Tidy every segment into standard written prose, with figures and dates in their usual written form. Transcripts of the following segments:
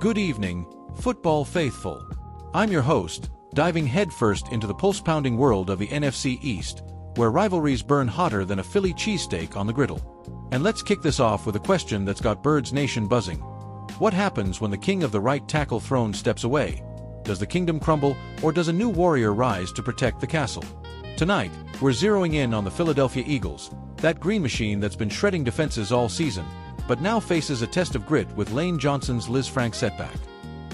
Good evening, football faithful. I'm your host, diving headfirst into the pulse-pounding world of the NFC East, where rivalries burn hotter than a Philly cheesesteak on the griddle. And let's kick this off with a question that's got Birds Nation buzzing. What happens when the king of the right tackle throne steps away? Does the kingdom crumble, or does a new warrior rise to protect the castle? Tonight, we're zeroing in on the Philadelphia Eagles, that green machine that's been shredding defenses all season, but now faces a test of grit with Lane Johnson's Liz Frank setback.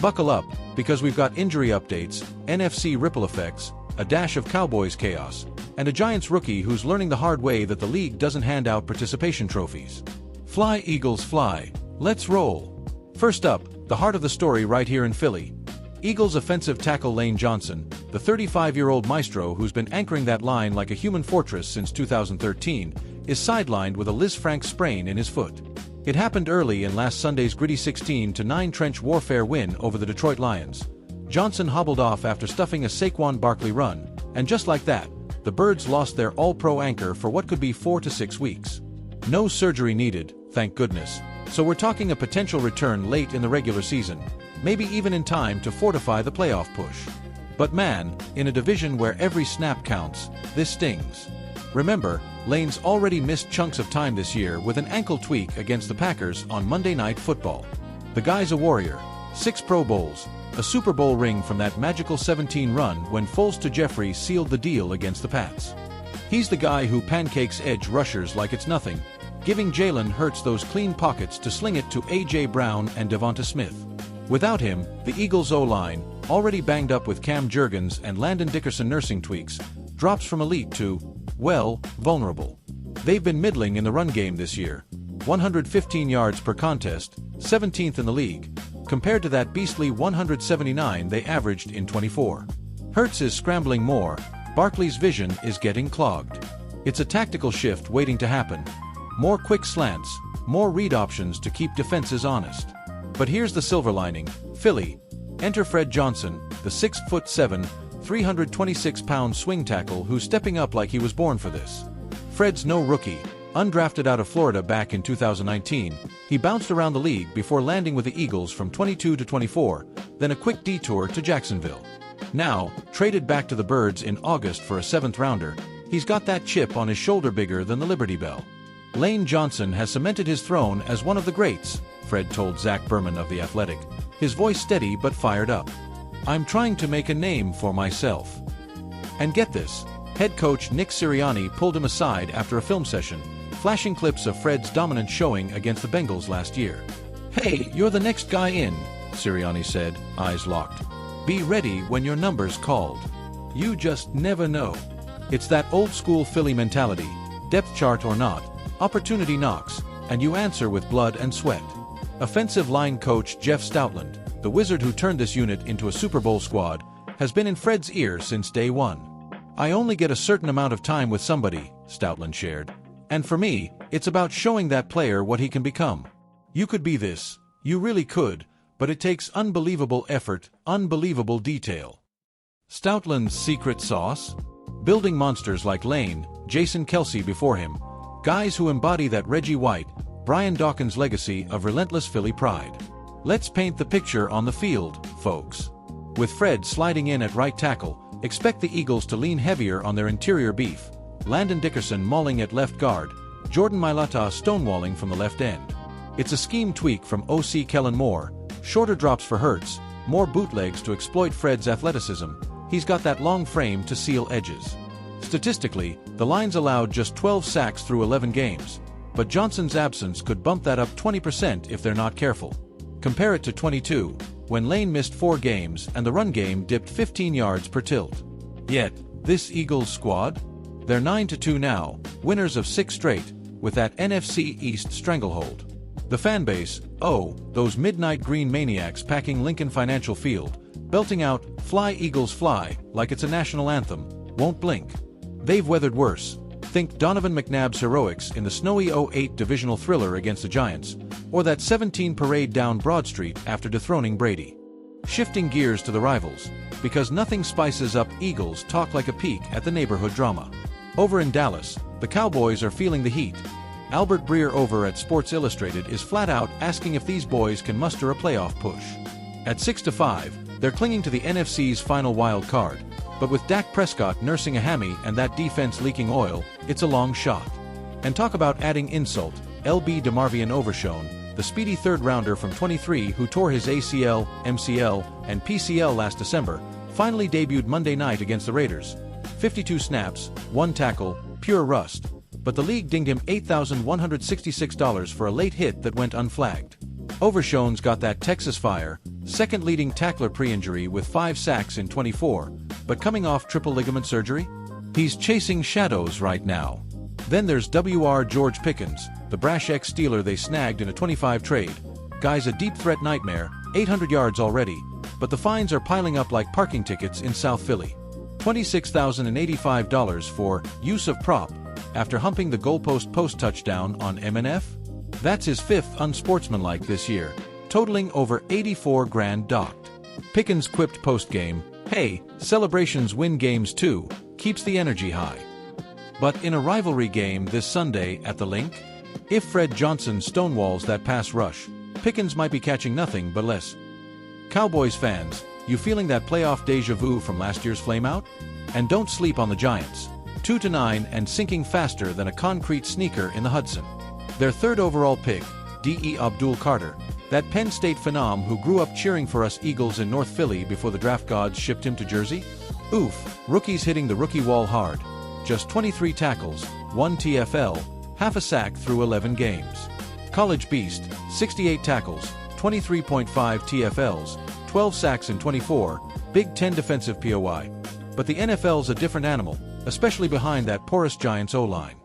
Buckle up, because we've got injury updates, NFC ripple effects, a dash of Cowboys chaos, and a Giants rookie who's learning the hard way that the league doesn't hand out participation trophies. Fly, Eagles, fly. Let's roll. First up, the heart of the story right here in Philly. Eagles offensive tackle Lane Johnson, the 35-year-old maestro who's been anchoring that line like a human fortress since 2013, is sidelined with a Liz Frank sprain in his foot. It happened early in last Sunday's gritty 16-9 trench warfare win over the Detroit Lions. Johnson hobbled off after stuffing a Saquon Barkley run, and just like that, the Birds lost their all-pro anchor for what could be 4 to 6 weeks. No surgery needed, thank goodness, so we're talking a potential return late in the regular season, maybe even in time to fortify the playoff push. But man, in a division where every snap counts, this stings. Remember, Lane's already missed chunks of time this year with an ankle tweak against the Packers on Monday Night Football. The guy's a warrior, 6 Pro Bowls, a Super Bowl ring from that magical 17 run when Foles to Jeffrey sealed the deal against the Pats. He's the guy who pancakes edge rushers like it's nothing, giving Jalen Hurts those clean pockets to sling it to A.J. Brown and Devonta Smith. Without him, the Eagles' O-line, already banged up with Cam Jurgens and Landon Dickerson nursing tweaks, drops from elite to, well, vulnerable. They've been middling in the run game this year, 115 yards per contest, 17th in the league, compared to that beastly 179 they averaged in 24. Hurts is scrambling more, Barkley's vision is getting clogged. It's a tactical shift waiting to happen. More quick slants, more read options to keep defenses honest. But here's the silver lining, Philly. Enter Fred Johnson, the 6'7", 326-pound swing tackle who's stepping up like he was born for this. Fred's no rookie. Undrafted out of Florida back in 2019, he bounced around the league before landing with the Eagles from 22 to 24, then a quick detour to Jacksonville. Now, traded back to the Birds in August for a 7th-rounder, he's got that chip on his shoulder bigger than the Liberty Bell. Lane Johnson has cemented his throne as one of the greats, Fred told Zach Berman of The Athletic, his voice steady but fired up. I'm trying to make a name for myself. And get this, head coach Nick Sirianni pulled him aside after a film session, flashing clips of Fred's dominant showing against the Bengals last year. Hey, you're the next guy in, Sirianni said, eyes locked. Be ready when your number's called. You just never know. It's that old-school Philly mentality, depth chart or not, opportunity knocks, and you answer with blood and sweat. Offensive line coach Jeff Stoutland, the wizard who turned this unit into a Super Bowl squad, has been in Fred's ear since day one. I only get a certain amount of time with somebody, Stoutland shared. And for me, it's about showing that player what he can become. You could be this, you really could, but it takes unbelievable effort, unbelievable detail. Stoutland's secret sauce? Building monsters like Lane, Jason Kelce before him, guys who embody that Reggie White, Brian Dawkins legacy of relentless Philly pride. Let's paint the picture on the field, folks. With Fred sliding in at right tackle, expect the Eagles to lean heavier on their interior beef, Landon Dickerson mauling at left guard, Jordan Mailata stonewalling from the left end. It's a scheme tweak from OC Kellen Moore, shorter drops for Hurts, more bootlegs to exploit Fred's athleticism. He's got that long frame to seal edges. Statistically, the Lions allowed just 12 sacks through 11 games, but Johnson's absence could bump that up 20% if they're not careful. Compare it to 22, when Lane missed 4 games and the run game dipped 15 yards per tilt. Yet, this Eagles squad? They're 9-2 now, winners of 6 straight, with that NFC East stranglehold. The fanbase, oh, those midnight green maniacs packing Lincoln Financial Field, belting out, "Fly Eagles Fly," like it's a national anthem, won't blink. They've weathered worse. Think Donovan McNabb's heroics in the snowy 08 divisional thriller against the Giants, or that 17 parade down Broad Street after dethroning Brady. Shifting gears to the rivals, because nothing spices up Eagles talk like a peek at the neighborhood drama. Over in Dallas, the Cowboys are feeling the heat. Albert Breer over at Sports Illustrated is flat out asking if these boys can muster a playoff push. At 6-5, they're clinging to the NFC's final wild card, but with Dak Prescott nursing a hammy and that defense leaking oil, it's a long shot. And talk about adding insult, LB DeMarvion Overshown, the speedy third-rounder from 23 who tore his ACL, MCL, and PCL last December, finally debuted Monday night against the Raiders. 52 snaps, 1 tackle, pure rust. But the league dinged him $8,166 for a late hit that went unflagged. Overshown's got that Texas fire, second leading tackler pre-injury with 5 sacks in 24, but coming off triple ligament surgery? He's chasing shadows right now. Then there's W.R. George Pickens, the brash ex-Steeler they snagged in a 25 trade. Guy's a deep threat nightmare, 800 yards already, but the fines are piling up like parking tickets in South Philly. $26,085 for use of prop after humping the goalpost post-touchdown on MNF? That's his 5th unsportsmanlike this year, totaling over 84 grand docked. Pickens quipped post-game, "Hey, celebrations win games too," keeps the energy high. But in a rivalry game this Sunday at the Link, if Fred Johnson stonewalls that pass rush, Pickens might be catching nothing but less. Cowboys fans, you feeling that playoff deja vu from last year's flameout? And don't sleep on the Giants, 2-9 and sinking faster than a concrete sneaker in the Hudson. Their 3rd overall pick, D.E. Abdul-Carter, that Penn State phenom who grew up cheering for us Eagles in North Philly before the draft gods shipped him to Jersey? Oof, rookies hitting the rookie wall hard. Just 23 tackles, 1 TFL, half a sack through 11 games. College beast, 68 tackles, 23.5 TFLs, 12 sacks in 24, Big Ten defensive POI. But the NFL's a different animal, especially behind that porous Giants O-line.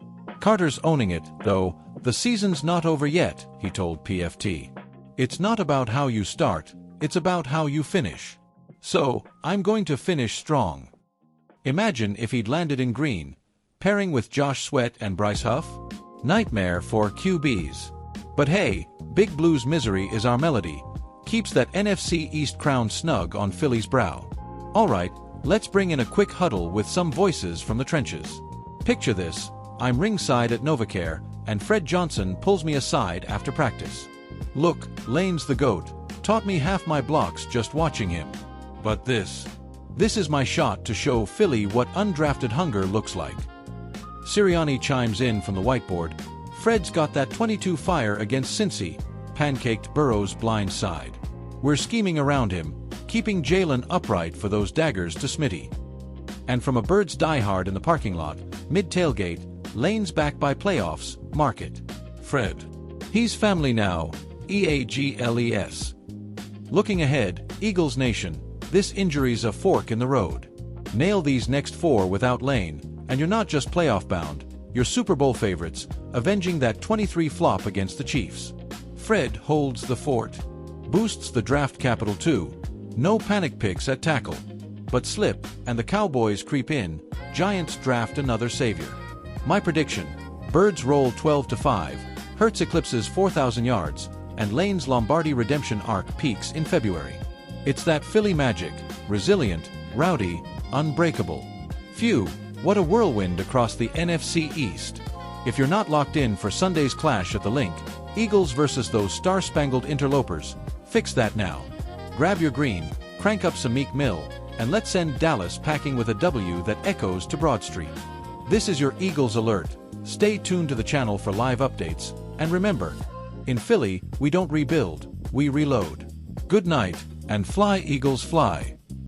Carter's owning it, though. The season's not over yet, he told PFT. It's not about how you start, it's about how you finish. So, I'm going to finish strong. Imagine if he'd landed in green, pairing with Josh Sweat and Bryce Huff? Nightmare for QBs. But hey, Big Blue's misery is our melody. Keeps that NFC East crown snug on Philly's brow. Alright, let's bring in a quick huddle with some voices from the trenches. Picture this, I'm ringside at Novacare, and Fred Johnson pulls me aside after practice. "Look, Lane's the GOAT, taught me half my blocks just watching him. But this is my shot to show Philly what undrafted hunger looks like." Sirianni chimes in from the whiteboard, "Fred's got that 22 fire against Cincy," pancaked Burrow's blind side. "We're scheming around him, keeping Jalen upright for those daggers to Smitty." And from a Birds diehard in the parking lot, mid-tailgate, Lane's back by playoffs, mark it. Fred. He's family now, EAGLES. Looking ahead, Eagles Nation, this injury's a fork in the road. Nail these next 4 without Lane, and you're not just playoff bound, you're Super Bowl favorites, avenging that 23 flop against the Chiefs. Fred holds the fort. Boosts the draft capital too. No panic picks at tackle. But slip, and the Cowboys creep in, Giants draft another savior. My prediction, Birds roll 12-5, Hurts eclipses 4,000 yards, and Lane's Lombardi redemption arc peaks in February. It's that Philly magic, resilient, rowdy, unbreakable. Phew, what a whirlwind across the NFC East. If you're not locked in for Sunday's clash at the Link, Eagles versus those star-spangled interlopers, fix that now. Grab your green, crank up some Meek Mill, and let's send Dallas packing with a W that echoes to Broad Street. This is your Eagles alert. Stay tuned to the channel for live updates, and remember, in Philly, we don't rebuild, we reload. Good night, and fly Eagles fly.